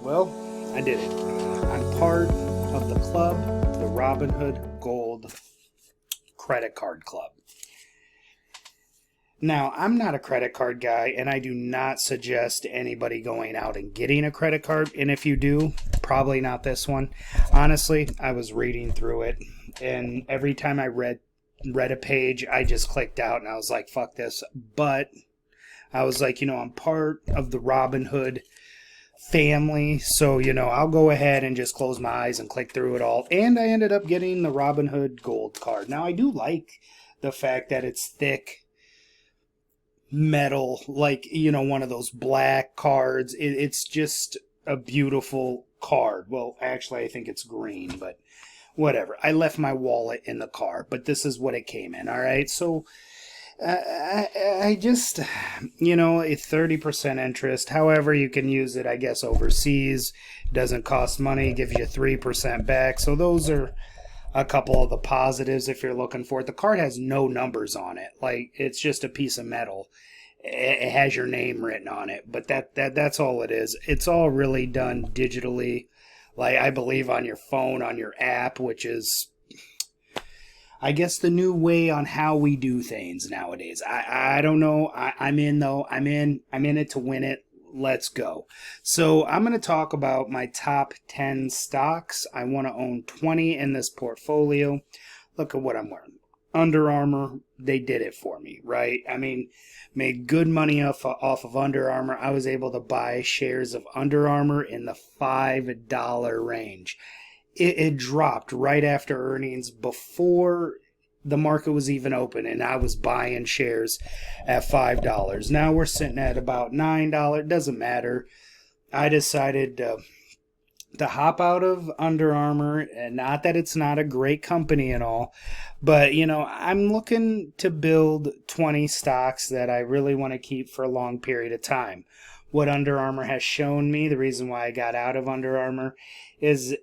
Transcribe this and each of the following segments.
Well, I did it. I'm part of the club, the Robinhood Gold Credit Card Club. Now, I'm not a credit card guy, and I do not suggest anybody going out and getting a credit card. And if you do, probably not this one. Honestly, I was reading through it, and every time I read a page, I just clicked out, and I was like, "Fuck this." But I was like, I'm part of the Robinhood family, so I'll go ahead and just close my eyes and click through it all. And I ended up getting the Robinhood Gold card. Now, I do like the fact that it's thick metal, like one of those black cards. It's just a beautiful card. Well, actually, I think it's green, but whatever. I left my wallet in the car, but this is what it came in. All right, so I just, a 30% interest. However, you can use it, I guess, overseas. Doesn't cost money, gives you 3% back. So those are a couple of the positives if you're looking for it. The card has no numbers on it. Like, it's just a piece of metal. It has your name written on it, but that's all it is. It's all really done digitally. Like, I believe on your phone, on your app, which is, I guess, the new way on how we do things nowadays. I don't know. I'm in, though. I'm in it to win it. Let's go. So I'm going to talk about my top 10 stocks. I want to own 20 in this portfolio. Look at what I'm wearing. Under Armour, they did it for me, right? I mean, made good money off of Under Armour. I was able to buy shares of Under Armour in the $5 range. It dropped right after earnings, before the market was even open, and I was buying shares at $5. Now we're sitting at about $9. Doesn't matter. I decided to hop out of Under Armour, and not that it's not a great company and all, but I'm looking to build 20 stocks that I really want to keep for a long period of time. What Under Armour has shown me, the reason why I got out of Under Armour, is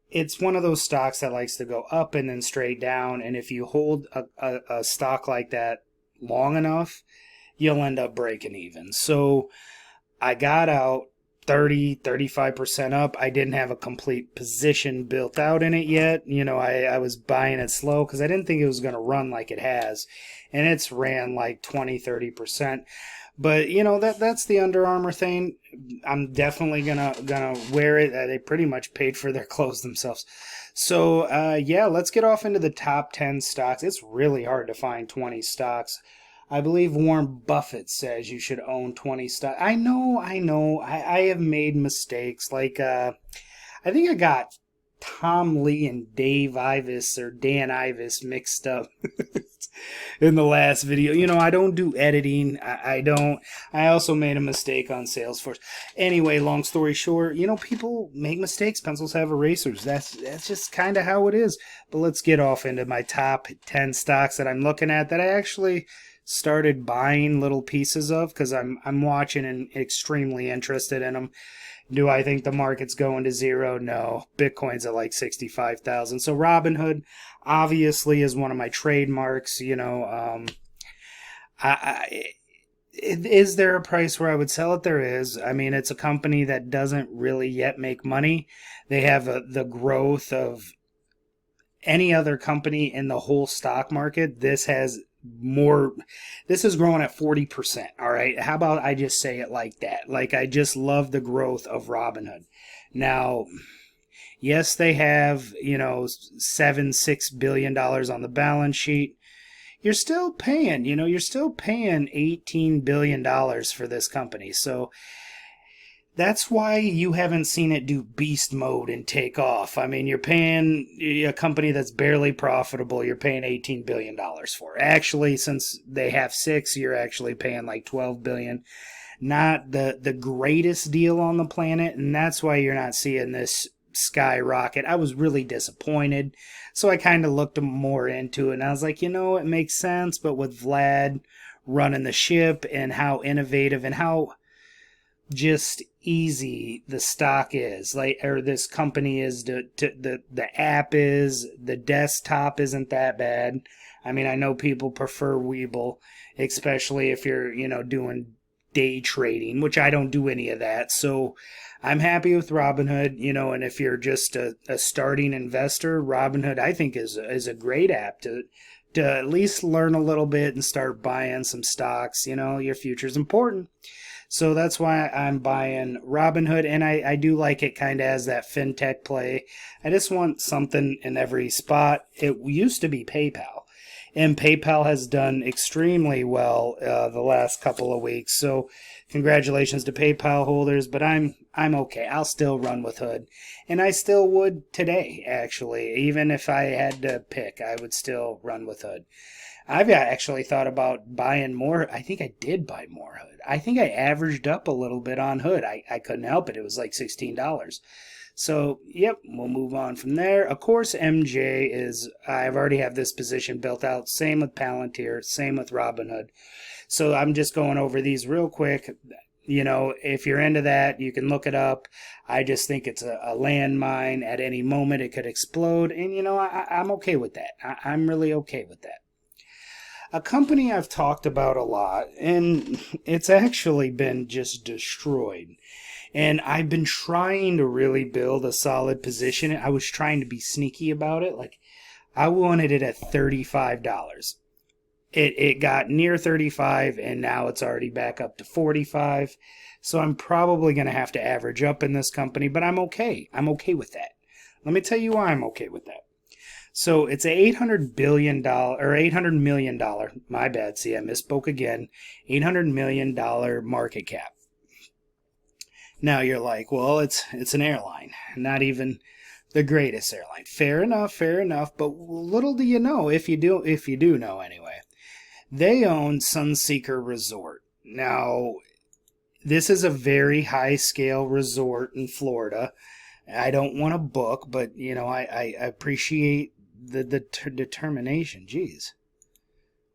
it's one of those stocks that likes to go up and then straight down. And if you hold a stock like that long enough, you'll end up breaking even. So I got out 35% up. I didn't have a complete position built out in it yet. I was buying it slow because I didn't think it was going to run like it has. And it's ran like 20-30%. But that's the Under Armour thing. I'm definitely gonna wear it. They pretty much paid for their clothes themselves. So let's get off into the top 10 stocks. It's really hard to find 20 stocks. I believe Warren Buffett says you should own 20 stocks. I know. I have made mistakes. Like I think I got Tom Lee and Dave Ivis, or Dan Ivis, mixed up in the last video. I don't do editing. I don't. I also made a mistake on Salesforce. Anyway, long story short, people make mistakes. Pencils have erasers. That's just kind of how it is. But let's get off into my top 10 stocks that I'm looking at, that I actually started buying little pieces of because I'm watching and extremely interested in them. Do I think the market's going to zero? No. Bitcoin's at like 65,000. So Robinhood obviously is one of my trademarks. Is there a price where I would sell it? There is. I mean, it's a company that doesn't really yet make money. They have the growth of any other company in the whole stock market. This has growing at 40%. All right. How about I just say it like that? Like, I just love the growth of Robinhood. Now, yes, they have, $6 billion on the balance sheet. You're still paying $18 billion for this company. So that's why you haven't seen it do beast mode and take off. I mean, you're paying a company that's barely profitable, you're paying $18 billion for. Actually, since they have six, you're actually paying like $12 billion. Not the greatest deal on the planet, and that's why you're not seeing this skyrocket. I was really disappointed, so I kind of looked more into it, and I was like, it makes sense, but with Vlad running the ship and how innovative and how just easy the stock is, like, or this company is, the app is, the desktop isn't that bad. I mean, I know people prefer Weeble, especially if you're doing day trading, which I don't do any of that. So I'm happy with Robinhood, and if you're just a starting investor, Robinhood I think is a great app to at least learn a little bit and start buying some stocks. Your future's important. So that's why I'm buying Robinhood, and I do like it kind of as that fintech play. I just want something in every spot. It used to be PayPal, and PayPal has done extremely well the last couple of weeks. So congratulations to PayPal holders, but I'm okay. I'll still run with Hood, and I still would today, actually. Even if I had to pick, I would still run with Hood. I've actually thought about buying more. I think I did buy more Hood. I think I averaged up a little bit on Hood. I couldn't help it. It was like $16. So, yep, we'll move on from there. Of course, MJ is, I've already have this position built out. Same with Palantir, same with Robinhood. So I'm just going over these real quick. If you're into that, you can look it up. I just think it's a landmine. At any moment, it could explode. And, I'm okay with that. I'm really okay with that. A company I've talked about a lot, and it's actually been just destroyed. And I've been trying to really build a solid position. I was trying to be sneaky about it. Like, I wanted it at $35. It got near 35, and now it's already back up to 45. So I'm probably going to have to average up in this company, but I'm okay. I'm okay with that. Let me tell you why I'm okay with that. So it's a $800 billion or $800 million, my bad, see, I misspoke again, $800 million market cap. Now you're like, well, it's an airline, not even the greatest airline. Fair enough, but little do you know, if you do know anyway. They own Sunseeker Resort. Now, this is a very high-scale resort in Florida. I don't want to book, but, I appreciate the determination. Jeez.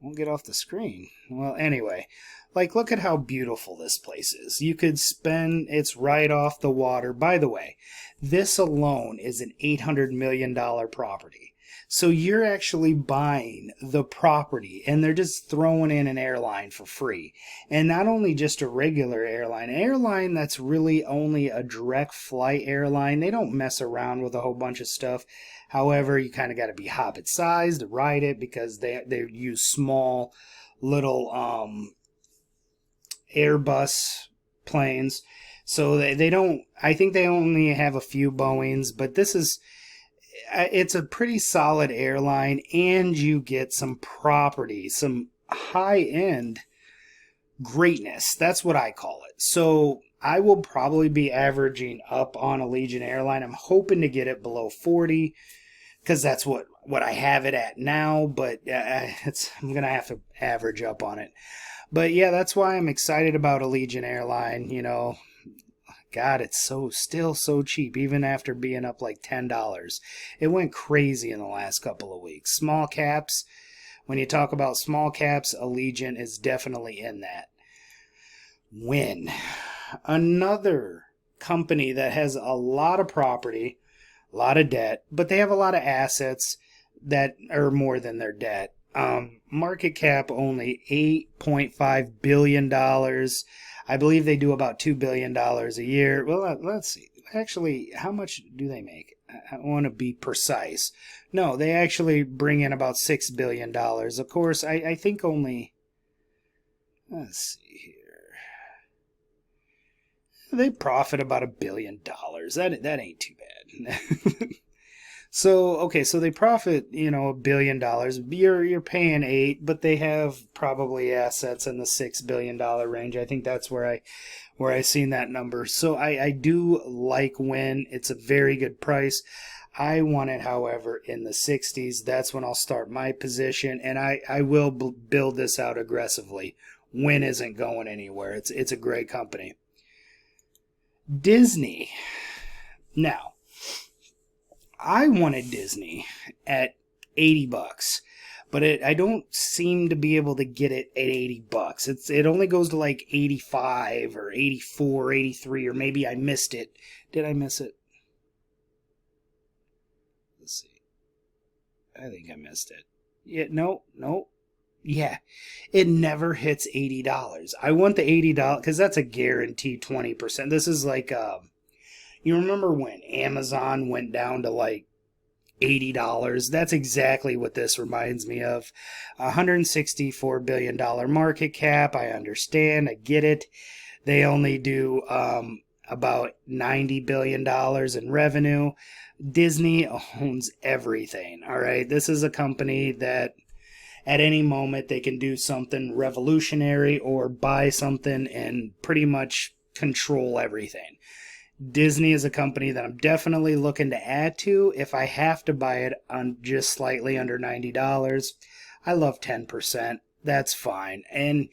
Won't get off the screen. Well, anyway, look at how beautiful this place is. You could spend, it's right off the water. By the way, this alone is an $800 million property. So you're actually buying the property, and they're just throwing in an airline for free. And not only just a regular airline that's really only a direct flight airline. They don't mess around with a whole bunch of stuff. However, you kind of got to be hobbit sized to ride it because they use small little Airbus planes. So they don't, I think they only have a few Boeings, but it's a pretty solid airline, and you get some property, some high-end greatness. That's what I call it. So I will probably be averaging up on Allegiant Airline. I'm hoping to get it below 40 because that's what I have it at now, but I'm going to have to average up on it. But yeah, that's why I'm excited about Allegiant Airline, God, it's still so cheap, even after being up like $10. It went crazy in the last couple of weeks. Small caps, when you talk about small caps, Allegiant is definitely in that. Win. Another company that has a lot of property, a lot of debt, but they have a lot of assets that are more than their debt. Market cap only $8.5 billion. I believe they do about $2 billion a year. Well, let's see. Actually, how much do they make? I want to be precise. No, they actually bring in about $6 billion. Of course, I think only... Let's see here. They profit about $1 billion. That ain't too bad. So they profit, $1 billion. You're paying $8 billion, but they have probably assets in the $6 billion range. I think that's where I seen that number. So I do like Win. It's a very good price. I want it, however, in the 60s. That's when I'll start my position, and I will build this out aggressively. Win isn't going anywhere. It's a great company. Disney. Now, I wanted Disney at $80, but I don't seem to be able to get it at $80. It only goes to like 85 or 84, 83, or maybe I missed it. Did I miss it? Let's see. I think I missed it. Yeah, no. Yeah, it never hits $80. I want the $80 because that's a guaranteed 20%. This is like, you remember when Amazon went down to like $80? That's exactly what this reminds me of. $164 billion market cap. I understand. I get it. They only do about $90 billion in revenue. Disney owns everything. All right. This is a company that at any moment they can do something revolutionary or buy something and pretty much control everything. Disney is a company that I'm definitely looking to add to if I have to buy it on just slightly under $90. I love 10%. That's fine. And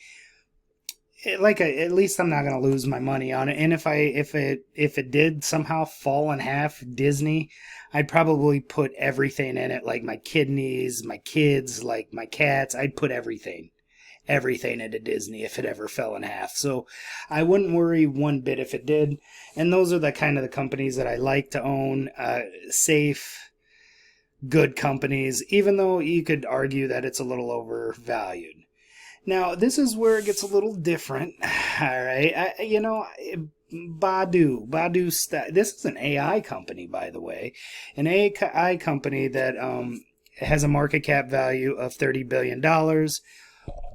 at least I'm not going to lose my money on it. And if it did somehow fall in half, Disney, I'd probably put everything in it, like my kidneys, my kids, like my cats. I'd put everything into Disney if it ever fell in half. So I wouldn't worry one bit if it did. And those are the kind of the companies that I like to own. Safe, good companies, even though you could argue that it's a little overvalued. Now, this is where it gets a little different. All right. Badu. This is an AI company, by the way. An AI company that has a market cap value of $30 billion.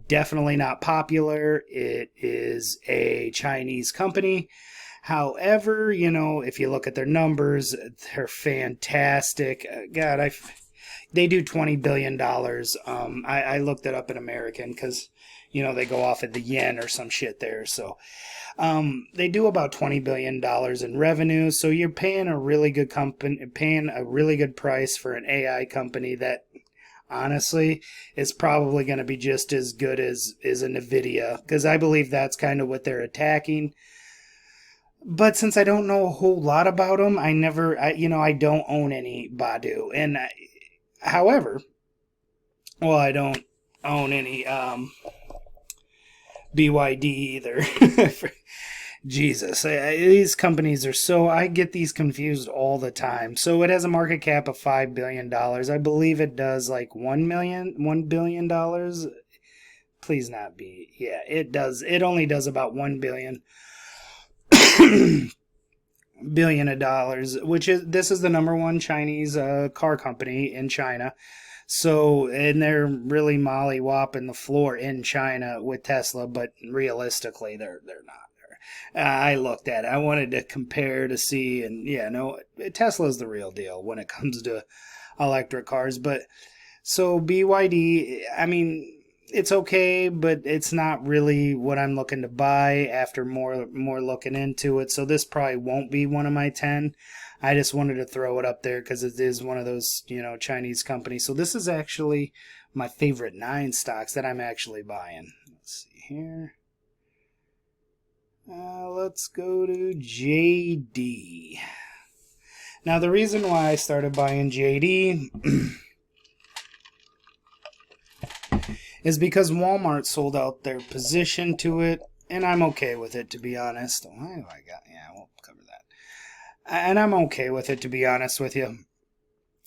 Definitely not popular. It is a Chinese company. However, if you look at their numbers, they're fantastic. God, they do $20 billion. I looked it up in American because, they go off at the yen or some shit there. So they do about $20 billion in revenue. So you're paying a really good company, paying a really good price for an AI company that honestly is probably going to be just as good as a NVIDIA, because I believe that's kind of what they're attacking. But since I don't know a whole lot about them, I don't own any Badu. And however, well, I don't own any BYD either. Jesus, these companies are so, I get these confused all the time. So it has a market cap of $5 billion. I believe it does like $1 billion. Please not be. Yeah, it does. It only does about $1 billion of dollars, this is the number one Chinese car company in China. So, and they're really molly-whopping the floor in China with Tesla, but realistically, they're not. I looked at it. I wanted to compare to see, and yeah, no, Tesla's the real deal when it comes to electric cars. But so BYD, I mean, it's okay, but it's not really what I'm looking to buy after more looking into it. So this probably won't be one of my 10. I just wanted to throw it up there because it is one of those, Chinese companies. So this is actually my favorite 9 stocks that I'm actually buying. Let's see here. Let's go to JD. Now, the reason why I started buying JD is because Walmart sold out their position to it, and I'm okay with it, to be honest. Why do I got? Yeah, we'll cover that. And I'm okay with it, to be honest with you.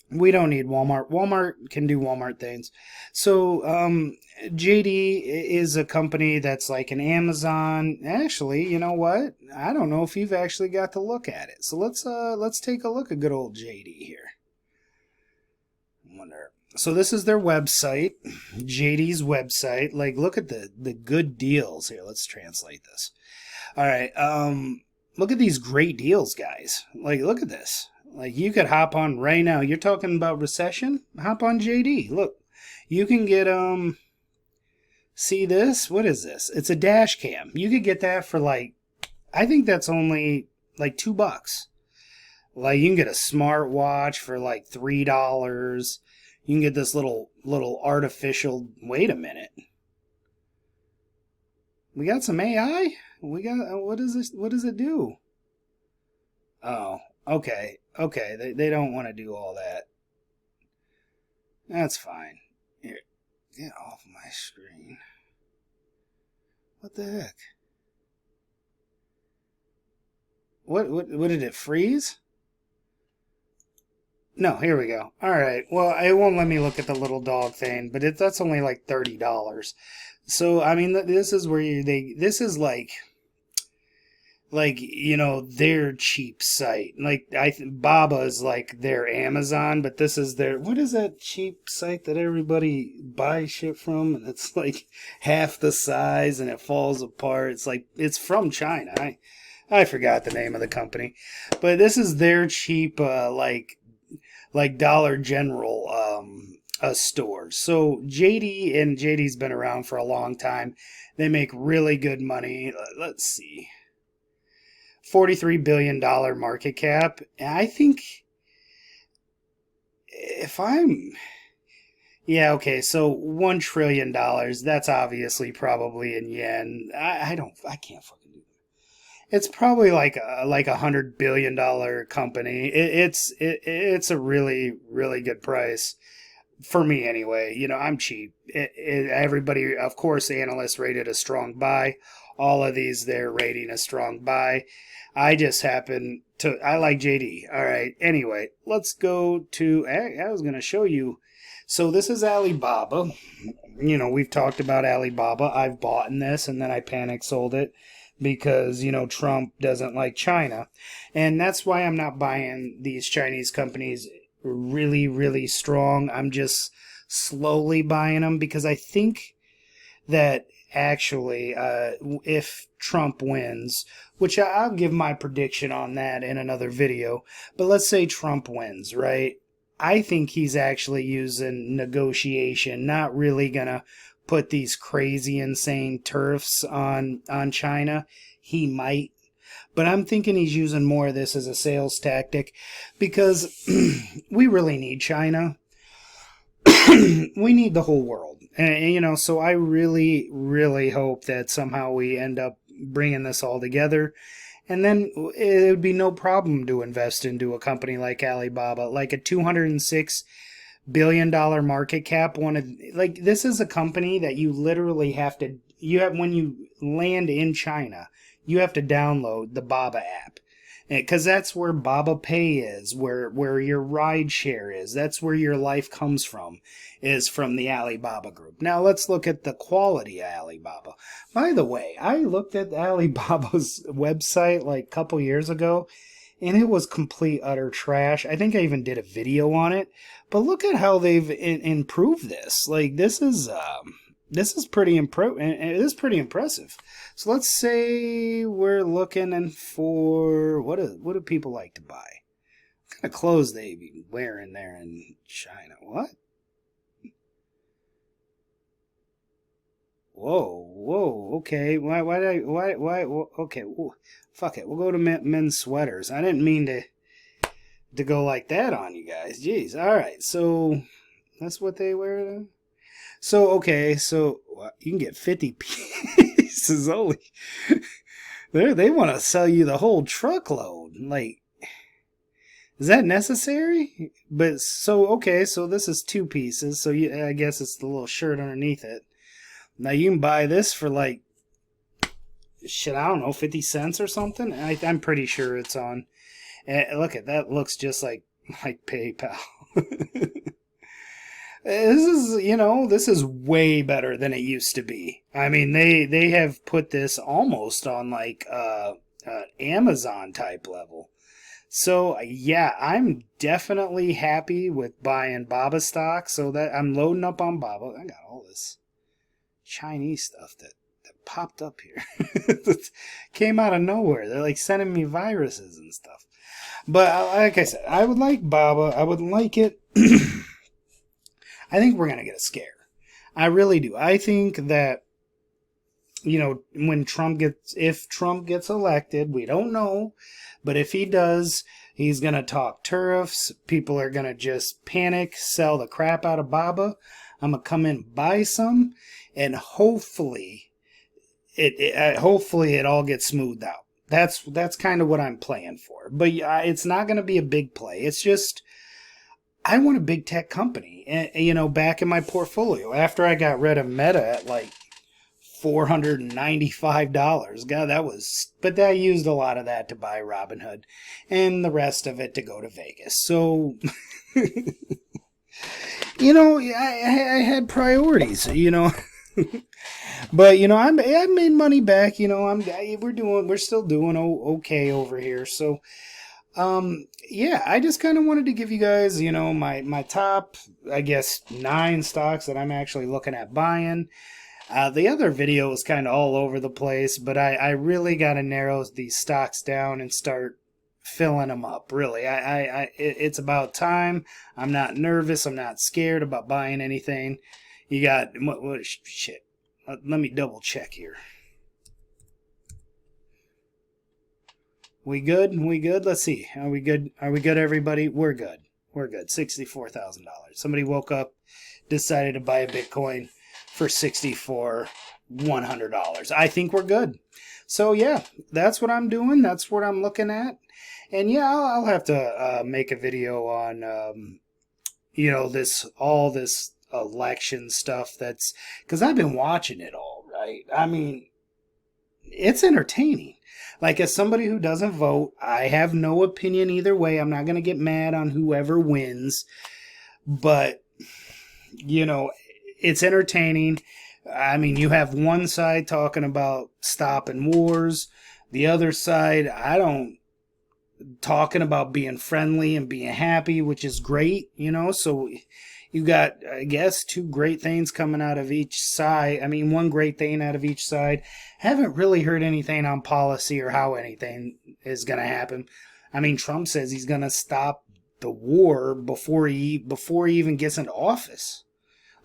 We don't need Walmart. Walmart can do Walmart things. So, JD is a company that's like an Amazon. Actually, you know what? I don't know if you've actually got to look at it. So let's take a look at good old JD here. I wonder. So this is their website, JD's website. Like, look at the good deals here. Let's translate this. All right. Look at these great deals, guys. Like, look at this. Like, you could hop on right now. You're talking about recession? Hop on JD. Look, you can get, see this? What is this? It's a dash cam. You could get that for like, I think that's only like $2. Like, you can get a smartwatch for like $3. You can get this little artificial, wait a minute. We got some AI? What is this? What does it do? Oh, okay. Okay, they don't want to do all that. That's fine. Here, get off my screen. What the heck? What did it freeze? No, here we go. All right. Well, it won't let me look at the little dog thing, but that's only like $30. So I mean, this is where this is like their cheap site. Like Baba is like their Amazon, but this is their, what is that cheap site that everybody buys shit from, and it's like half the size and it falls apart. It's like it's from China. I forgot the name of the company, but this is their cheap like Dollar General stores. So JD's been around for a long time. They make really good money. Let's see. $43 billion market cap. I think if I'm, yeah, okay, so $1 trillion, that's obviously probably in yen. I can't fucking do that. It's probably like $100 billion company. It's a really, really good price for me anyway. I'm cheap. Everybody, of course, analysts rated a strong buy. All of these, they're rating a strong buy. I just happen to, I like JD. All right. Anyway, let's go to, I was going to show you. So this is Alibaba. We've talked about Alibaba. I've bought in this and then I panic sold it because, Trump doesn't like China. And that's why I'm not buying these Chinese companies really, really strong. I'm just slowly buying them because I think that actually, if Trump wins, which I'll give my prediction on that in another video, but let's say Trump wins, right? I think he's actually using negotiation, not really gonna put these crazy, insane tariffs on China. He might, but I'm thinking he's using more of this as a sales tactic because we really need China. We need the whole world. And, so I really, really hope that somehow we end up bringing this all together. And then it would be no problem to invest into a company like Alibaba, like a $206 billion market cap. This is a company that you literally when you land in China, you have to download the Baba app. Because that's where Baba Pay is, where your ride share is. That's where your life comes from, is from the Alibaba group. Now let's look at the quality of Alibaba. By the way, I looked at Alibaba's website like a couple years ago, and it was complete utter trash. I think I even did a video on it. But look at how they've improved this. Like this is pretty it is pretty impressive. So let's say we're looking for what do people like to buy? What kind of clothes they be wearing there in China? What? Whoa, okay. Why? Okay, fuck it. We'll go to men's sweaters. I didn't mean to go like that on you guys. Jeez. All right, so that's what they wear then. So, okay, so you can get 50 pieces. Holy. They want to sell you the whole truckload. Like, is that necessary? But, so, okay, so this is 2 pieces. So, I guess it's the little shirt underneath it. Now, you can buy this for like, shit, I don't know, 50 cents or something? I'm pretty sure it's on. Look at that. Looks just like PayPal. This is way better than it used to be. I mean, they have put this almost on like Amazon type level. So yeah, I'm definitely happy with buying Baba stock. So that I'm loading up on Baba. I got all this Chinese stuff that popped up here. That came out of nowhere. They're like sending me viruses and stuff. But like I said, I would like Baba. I would like it. I think we're going to get a scare. I really do. I think that, if Trump gets elected, we don't know, but if he does, he's going to talk tariffs. People are going to just panic, sell the crap out of Baba. I'm going to come in, buy some, and hopefully it all gets smoothed out. That's kind of what I'm playing for. But it's not going to be a big play. It's just, I want a big tech company, back in my portfolio. After I got rid of Meta at like $495. God, that was, but I used a lot of that to buy Robinhood and the rest of it to go to Vegas. So, you know, I had priorities, you know. But you know, I made money back. You know, we're still doing okay over here. So, yeah, I just kind of wanted to give you guys, you know, my top, I guess, 9 stocks that I'm actually looking at buying. The other video was kind of all over the place, but I really got to narrow these stocks down and start filling them up. Really, it's about time. I'm not nervous. I'm not scared about buying anything. You got what shit. Let me double check here. We good? We good? Let's see. Are we good? Are we good, everybody? We're good. We're good. $64,000. Somebody woke up, decided to buy a Bitcoin for $100. I think we're good. So yeah, that's what I'm doing. That's what I'm looking at. And yeah, I'll have to make a video on, you know, all this election stuff. That's because I've been watching it all, right? I mean, it's entertaining. Like, as somebody who doesn't vote, I have no opinion either way. I'm not going to get mad on whoever wins. But, you know, it's entertaining. I mean, you have one side talking about stopping wars. The other side, talking about being friendly and being happy, which is great, you know. So you got, I guess, 2 great things coming out of each side. I mean, one great thing out of each side. Haven't really heard anything on policy or how anything is going to happen. I mean, Trump says he's going to stop the war before he even gets into office.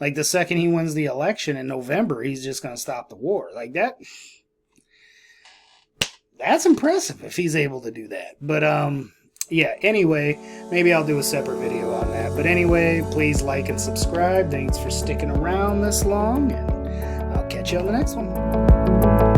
Like, the second he wins the election in November, he's just going to stop the war. Like, that's impressive if he's able to do that. But, yeah, anyway, maybe I'll do a separate video on that. But anyway, please like and subscribe. Thanks for sticking around this long, and I'll catch you on the next one.